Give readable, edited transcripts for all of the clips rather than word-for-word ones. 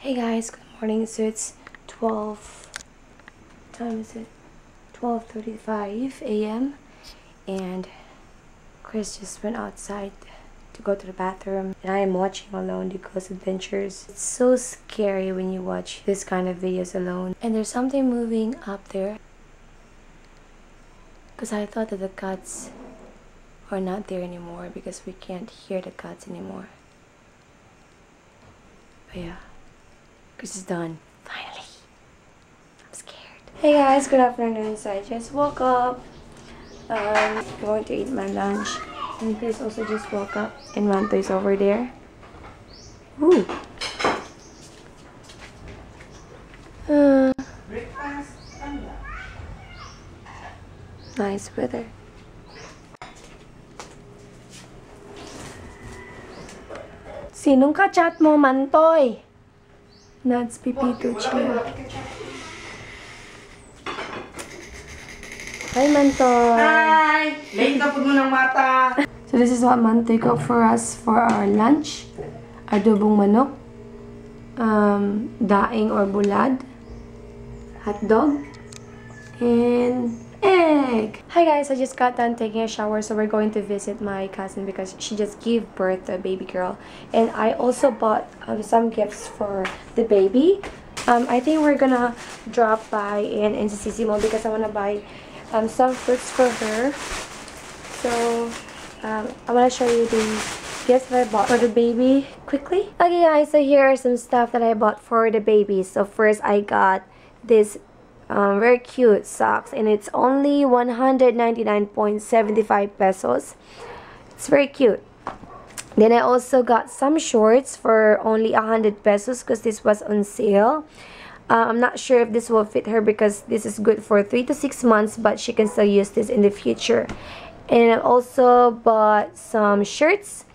Hey guys, good morning. So it's 12:35 a.m. and Chris just went outside to go to the bathroom and I am watching alone the Ghost Adventures. It's so scary when you watch this kind of videos alone. And there's something moving up there because I thought that the cats are not there anymore because we can't hear the cats anymore. But yeah, Chris is done. Finally. I'm scared. Hey guys, good afternoon. So I just woke up. Going to eat my lunch. And Chris also just woke up. And Manto is over there. Woo! Nice weather. Sinong ka-chat mo, Mantoy? Nuts Pipito Chia. Hi, Mantoy! Hi! Late na po mo ng mata! So this is what Mantoy cooked for us for our lunch. Adobong manok, daing or bulad, hotdog, and egg. Hi guys, I just got done taking a shower, so we're going to visit my cousin because she just gave birth to a baby girl. And I also bought some gifts for the baby. I think we're gonna drop by in NCCC Mall because I want to buy some fruits for her. So I want to show you the gifts that I bought for the baby quickly. Okay guys, so here are some stuff that I bought for the baby. So first I got this very cute socks and it's only 199.75 pesos. It's very cute. Then I also got some shorts for only 100 pesos because this was on sale. I'm not sure if this will fit her because this is good for 3 to 6 months, but she can still use this in the future. And I also bought some shirts.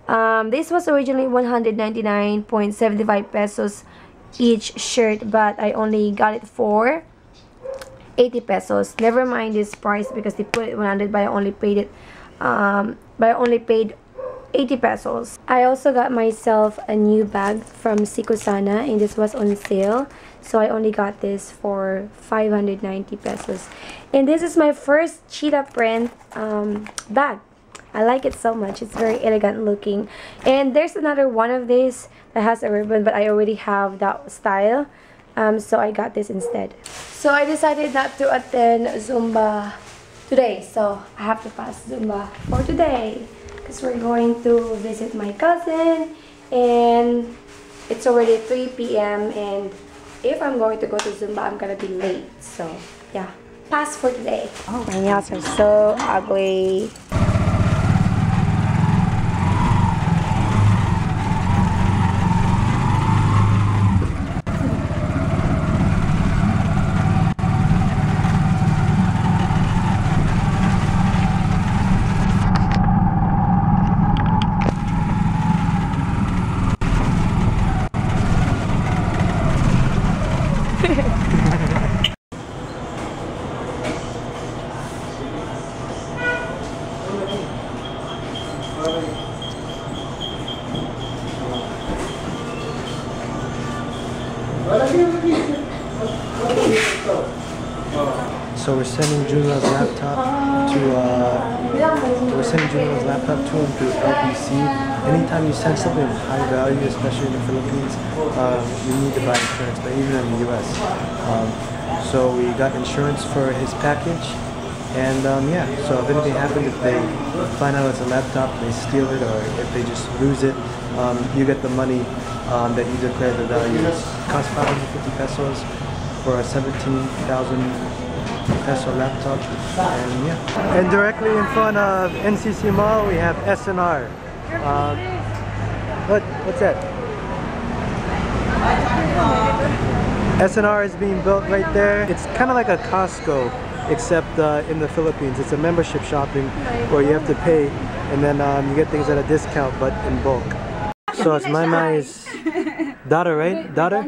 This was originally 199.75 pesos each shirt, but I only got it for 80 pesos. Never mind this price because they put it 100, but I only paid 80 pesos. I also got myself a new bag from Sikusana and this was on sale. So I only got this for 590 pesos. And this is my first cheetah print bag. I like it so much. It's very elegant looking. And there's another one of these that has a ribbon, but I already have that style. So I got this instead. So I decided not to attend Zumba today. So I have to pass Zumba for today. Because we're going to visit my cousin. And it's already 3 p.m. And if I'm going to go to Zumba, I'm gonna be late. So yeah, pass for today. Oh, my nails are so ugly. So we're sending Junla's laptop to LPC. Anytime you send something of high value, especially in the Philippines, you need to buy insurance, but even in the US. So we got insurance for his package, and yeah, so if anything happens, if they find out it's a laptop, they steal it, or if they just lose it, you get the money that you declare the value. It costs 550 pesos for a 17,000 peso laptop, and yeah. And directly in front of NCC Mall, we have SNR. What's that? SNR is being built right there. It's kind of like a Costco, except in the Philippines. It's a membership shopping where you have to pay, and then you get things at a discount, but in bulk. So it's Mai's daughter, right? Daughter?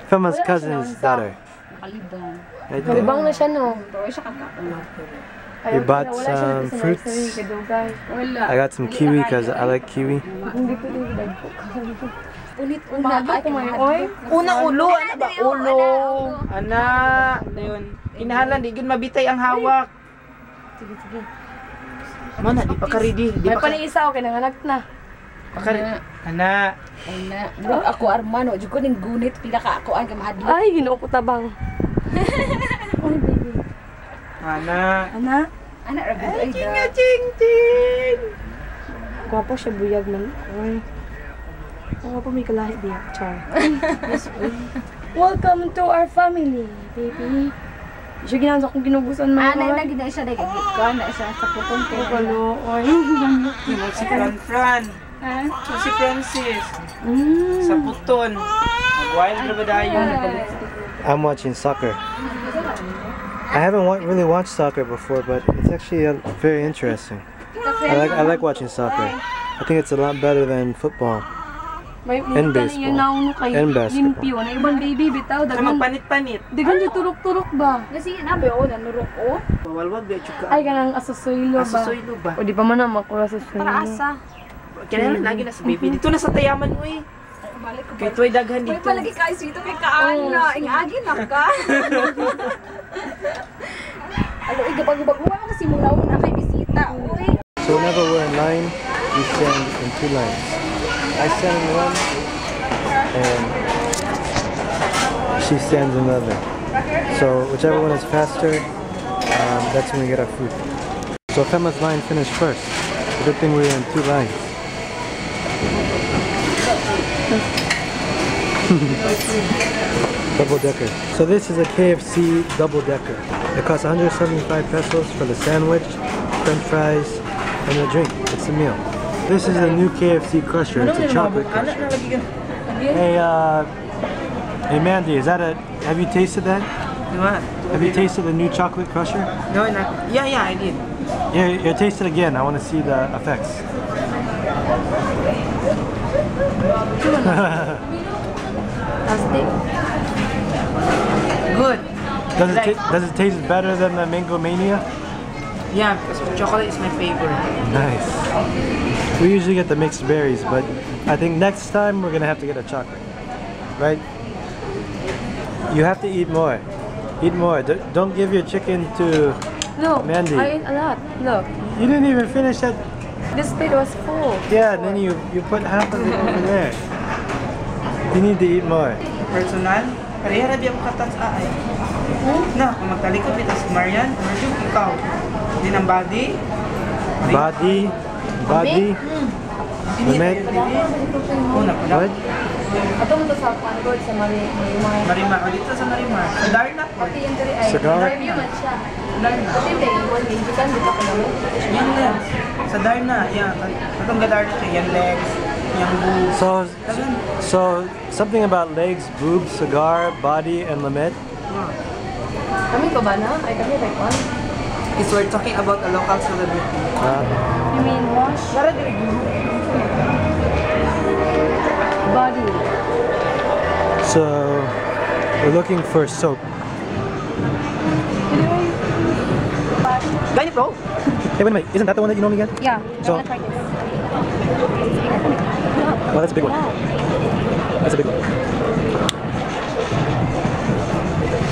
Fama's cousin's daughter. Right there. Malibang na siya, no? We bought some fruits. I got some kiwi because I like kiwi. Unang ulo, ano ba? Ulo. Ana, dayon. Kinahalan di gyud mabitay ang hawak. Sige, sige. Mo na di pa ka ready. Di May pa ka. paniisa okay nanganak na. Ana. Ana, ako Armano, jud ko ning gunit pila ka ako ang kamadli. Ay, ginoo ko tabang. Ay, baby. Ana. Ana, Ana ra gud ay da. Ching. gwapo siya buyag man. Ay. Gwapo may kalahi diya. Char. Yes, welcome to our family, baby. Siya ginansa kong ginugusan mo. Ana na gid siya dai kagit na siya sa putong ko. Kalo, ay. Mo si Fran. So si Francis. Sa puton. Mag-wild na ba dayon? I'm watching soccer. I haven't really watched soccer before, but it's actually very interesting. I like watching soccer. I think it's a lot better than football. And baseball. And basketball. Limpyo na ibang baby bitaw Sa dagan. magpanit-panit. Dagan di turok-turok ba? Kasi na ba o nanurok o. Bawalwag ba chuka? Ay kanang asosoylo ba? Asosoylo ba? O di pa man na makura sa soylo. Para asa. Kailangan lagi na sa baby. Dito na sa tayaman mo eh. Kaya tuwa'y daghan Uy, dito. palagi ka sito kay kaan na. Ingagi na ka. Alo, igabag-baguhan kasi muna una kay bisita. Uy. So whenever we're in line, we stand in two lines. I stand in one, and she stands in another. So whichever one is faster, that's when we get our food. So Femma's line finished first. The good thing we were in two lines. Double decker. So this is a KFC double decker. It costs 175 pesos for the sandwich, French fries, and a drink. It's a meal. This is a new KFC crusher. It's a chocolate crusher. Hey, hey Mandy, is that a? Have you tasted that? What? Have you tasted the new chocolate crusher? No, not. Yeah, I did. Yeah, taste it again. I want to see the effects. Good. Does it taste better than the Mango Mania? Yeah, because chocolate is my favorite. Nice. We usually get the mixed berries, but I think next time we're gonna have to get a chocolate, right? You have to eat more. Eat more. Don't give your chicken to Mandy. I ate a lot. Look, You didn't even finish that. this plate was full. Yeah, then you put half of it over there. You need to eat more. Personal, pareha na biyang katats ay. Na, kung magtalikod dito si Marian, medyo ikaw. Din ang body. Body. Limit. Una, What? Ato mo to sa pangod sa Marimar. Marimar. O dito sa Marimar. Sa Darna. Pati yung diri ay. Cigar? Review man siya. Darna. Pati yung bacon, hindi ka dito ko naman. Yan na. Sa Darna. Yan. Katong gadarna siya. Yan legs. Yan boobs. So something about legs, boobs, cigar, body, and limit. Kami ko ba na? Ay kami like one. Is we're talking about a local celebrity. You mean wash? Body. So we're looking for soap. Ganit bro. Hey, wait a minute. Isn't that the one that you normally get? Yeah. So- I'm gonna try this. Well, that's a big one. That's a big one.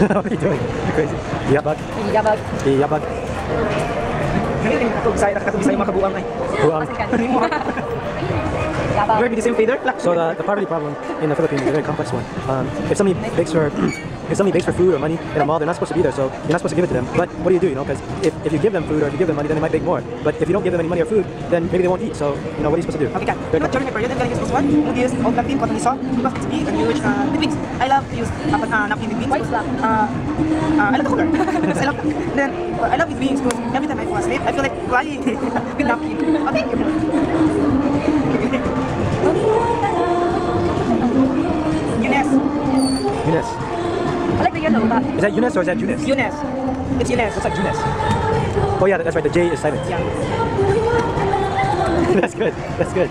What are you doing? You're crazy. Yabag. Yabag. Yabag. Ganit yung katong Bisaya. Katong Bisaya makabuang ay. Yabag. We're the same fader. So the poverty problem in the Philippines is a very complex one. If somebody begs for food or money in a mall, they're not supposed to be there, so you're not supposed to give it to them. But what do? You know, because if you give them food or if you give them money, then they might beg more. But if you don't give them any money or food, then maybe they won't eat. So what are you supposed to do? Okay, during my period, I'm gonna use this one. I'm gonna use old black bean, cotton saw, because it's big and huge. The beans. I love to use napkin with beans. White black. I love the color. I love these beans because every time I fall asleep, I feel like flying with napkin. Okay. Eunice. I like the yellow, but Is that Eunice or is that Eunice? Eunice. It's Eunice. Looks like Eunice. Oh yeah, that's right. The J is silent. Yeah. That's good. That's good.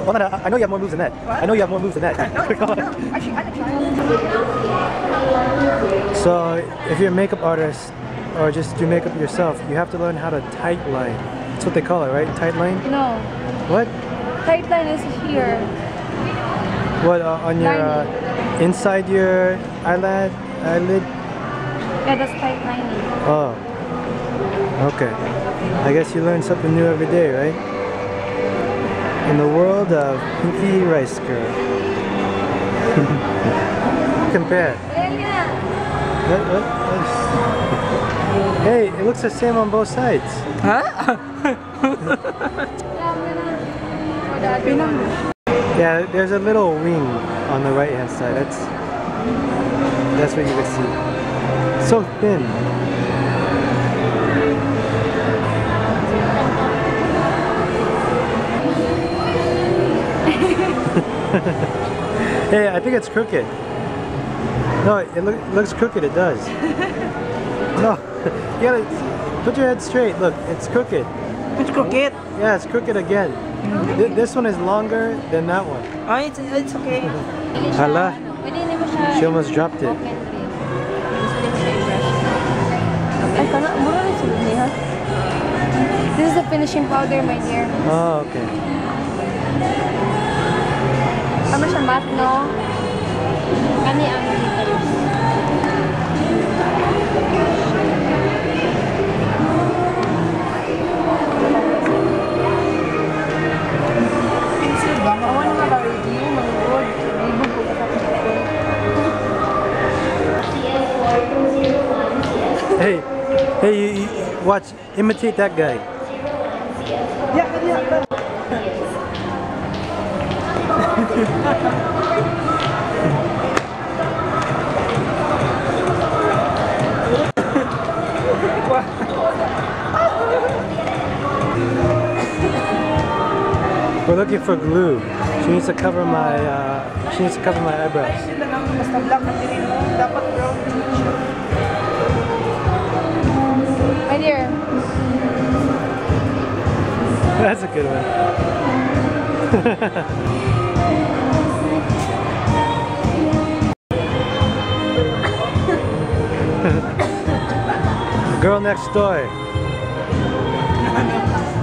Well, no, I know you have more moves than that. I know you have more moves than that. Actually, I tried. So, if you're a makeup artist, or just do makeup yourself, you have to learn how to tight line. That's what they call it, right? Tight line? No. What? Tight line is here. What, on your, inside your eyelid? Yeah, that's tight lining. Oh. Okay. I guess you learn something new every day, right? In the world of PinkieRiceGurl. Compare. Hey, it looks the same on both sides. Huh? Yeah, there's a little wing on the right hand side. That's what you would see. So thin. Hey, I think it's crooked. No, it looks crooked, it does. No, you gotta put your head straight. Look, it's crooked. It's crooked. Yeah, it's crooked again. This one is longer than that one. Oh, it's okay. Hala, she almost dropped it. This is the finishing powder, my dear. Oh, okay. Tama siya matte, no? Kani ang dito. Pencil ba? Awan nga ba review? Manugod. Ibog ko ka Hey, you watch, imitate that guy. Yeah. We're looking for glue. She needs to cover my eyebrows. Basta black na din mo. Dapat brown. My dear. That's a good one. Girl next door.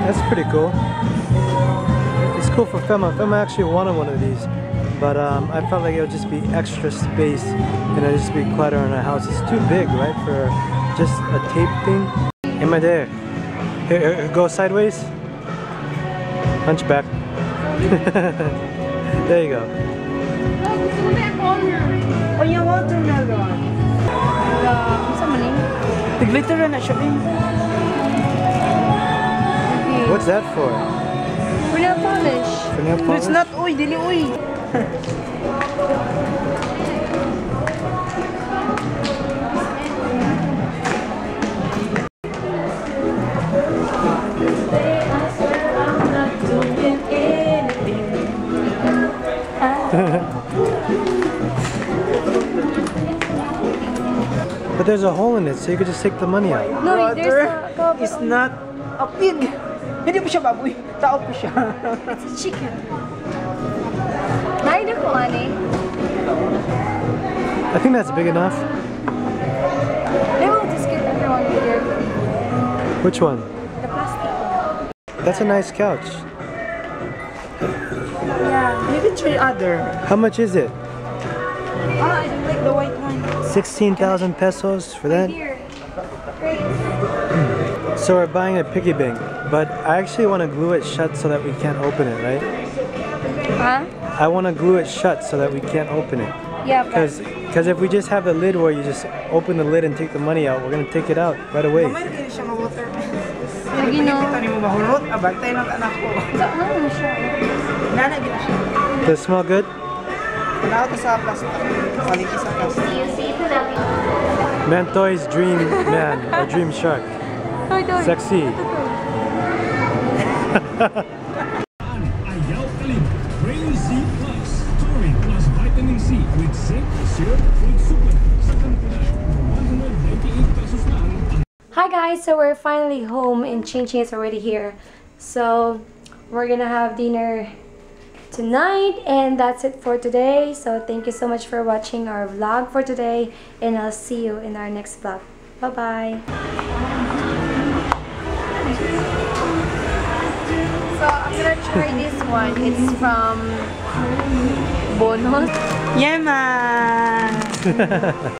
That's pretty cool. It's cool for Femma. Femma actually wanted one of these, but I felt like it would just be extra space and it'd just be clutter in our house. It's too big, right, for just a tape thing. Am I there? Here, go sideways. Hunchback. There you go. Oh, yung watermelon. Sa maning? Glitter na siya eh. What's that for? For nail polish. For nail No, polish? it's not uy, dili uy. But there's a hole in it, so you could just take the money out. No, there's Water is not a pig. Hindi po siya baboy. Tao po siya. It's a chicken. Naida ko, ani. I think that's big enough. They will just get everyone bigger. Which one? The plastic one. That's a nice couch. Yeah. Maybe try other. How much is it? I don't like the white one. 16,000 pesos for that? Here. Great. So we're buying a piggy bank, but I actually want to glue it shut so that we can't open it, right? Huh? I want to glue it shut so that we can't open it. Yeah, but Because if we just have the lid where you just open the lid and take the money out, we're going to take it out right away. Mamay na siya ma-water. Lagi no. Kita ni mo mahulot. Abantay ng anak ko. Ano siya? Nanagin siya. Does it smell good? Panaw sa plastic. Paliki sa plastic. Mantoy's dream man, or dream shark. Sexy. Ayaw Kalim Crazy Plus Taurine plus Vitamin C with zinc, syrup, food supplement sa kanila 198 pesos lang. Hi guys, so we're finally home and changing is already here. So we're gonna have dinner tonight and that's it for today. So thank you so much for watching our vlog for today and I'll see you in our next vlog. Bye-bye. So, I'm gonna try this one. It's from Bonos. Yema!